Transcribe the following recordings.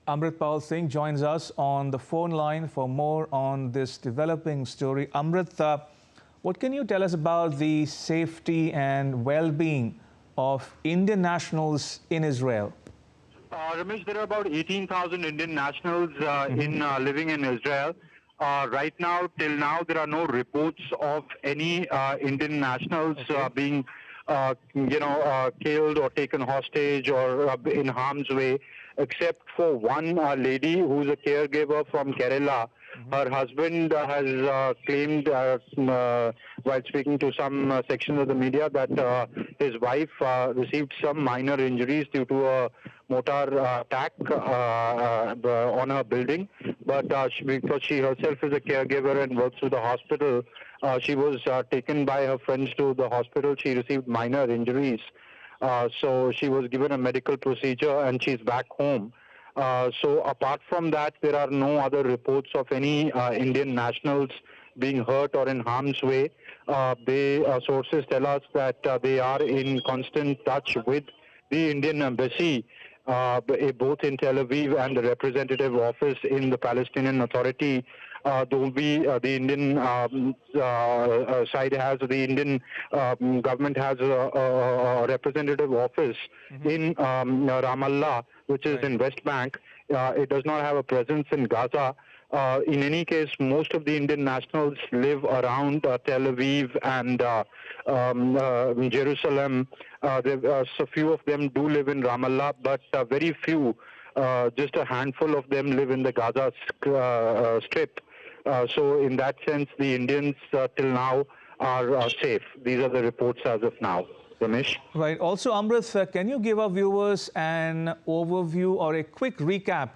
Amritpal Singh joins us on the phone line for more on this developing story. Amrit, what can you tell us about the safety and well-being of Indian nationals in Israel? Ramesh, there are about 18,000 Indian nationals living in Israel. Right now, till now, there are no reports of any Indian nationals being, killed or taken hostage or in harm's way, except for one lady who's a caregiver from Kerala. Her husband has claimed, while speaking to some sections of the media, that his wife received some minor injuries due to a mortar attack on her building. But because she herself is a caregiver and works with the hospital, she was taken by her friends to the hospital. She received minor injuries. So she was given a medical procedure and she's back home. So apart from that, there are no other reports of any Indian nationals being hurt or in harm's way. Sources tell us that they are in constant touch with the Indian embassy, both in Tel Aviv and the representative office in the Palestinian Authority. The Indian side has, the Indian government has a representative office in Ramallah, which is in West Bank. It does not have a presence in Gaza. In any case, most of the Indian nationals live around Tel Aviv and Jerusalem. So few of them do live in Ramallah, but very few, just a handful of them live in the Gaza Strip. So in that sense, the Indians till now are safe. These are the reports as of now. Ramesh? Right. Also, Amrit, can you give our viewers an overview or a quick recap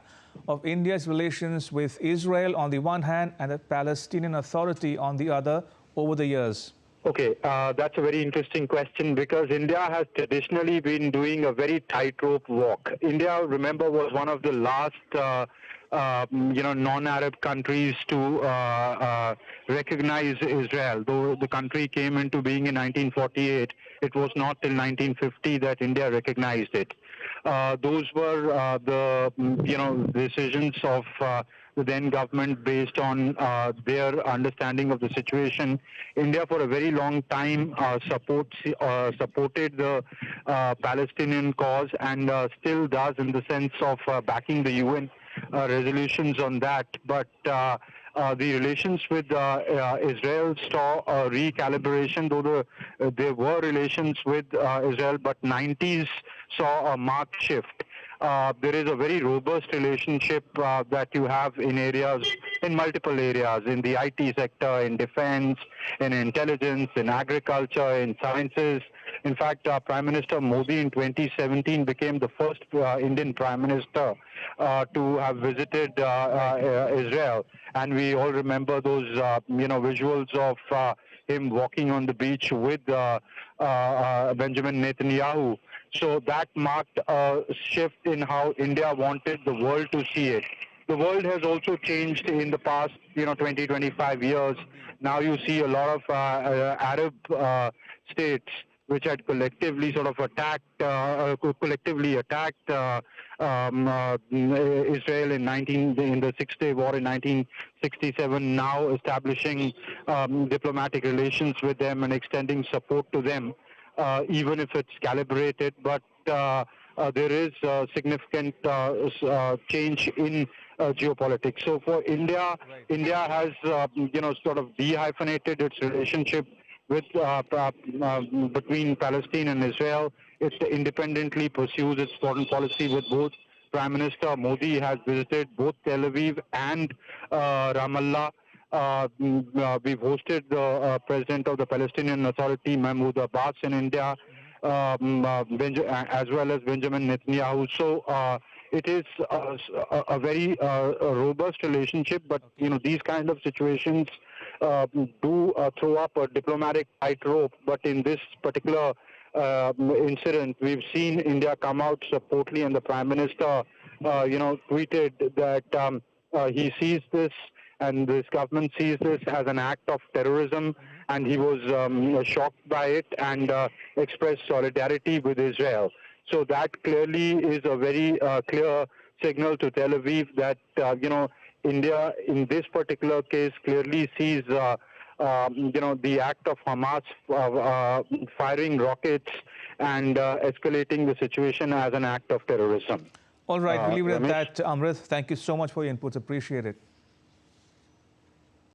of India's relations with Israel on the one hand and the Palestinian Authority on the other over the years? Okay, that's a very interesting question because India has traditionally been doing a very tightrope walk. India, remember, was one of the last non-Arab countries to recognize Israel. Though the country came into being in 1948, it was not till 1950 that India recognized it. Those were the decisions of the then government based on their understanding of the situation. India for a very long time supported the Palestinian cause and still does in the sense of backing the UN resolutions on that. But the relations with Israel saw a recalibration, though there were relations with Israel, but 90s saw a marked shift. There is a very robust relationship that you have in multiple areas, in the IT sector, in defense, in intelligence, in agriculture, in sciences. In fact, Prime Minister Modi in 2017 became the first Indian Prime Minister to have visited Israel. And we all remember those, visuals of him walking on the beach with Benjamin Netanyahu. So that marked a shift in how India wanted the world to see it. The world has also changed in the past, 20, 25 years. Now you see a lot of Arab states which had collectively sort of attacked Israel in the Six-Day War in 1967. Now establishing diplomatic relations with them and extending support to them. Even if it's calibrated, but there is significant change in geopolitics. So for India, India has sort of dehyphenated its relationship with between Palestine and Israel. It independently pursues its foreign policy with both. Prime Minister Modi has visited both Tel Aviv and Ramallah. We've hosted the president of the Palestinian Authority, Mahmoud Abbas, in India, as well as Benjamin Netanyahu. So it is a very robust relationship, but these kind of situations do throw up a diplomatic tightrope. But in this particular incident, we've seen India come out supportly, and the Prime Minister, tweeted that he sees this. And this government sees this as an act of terrorism, and he was shocked by it and expressed solidarity with Israel. So that clearly is a very clear signal to Tel Aviv that, India in this particular case clearly sees, the act of Hamas firing rockets and escalating the situation as an act of terrorism. All right, we'll leave it at Ramesh? that. Amrit, thank you so much for your inputs. Appreciate it.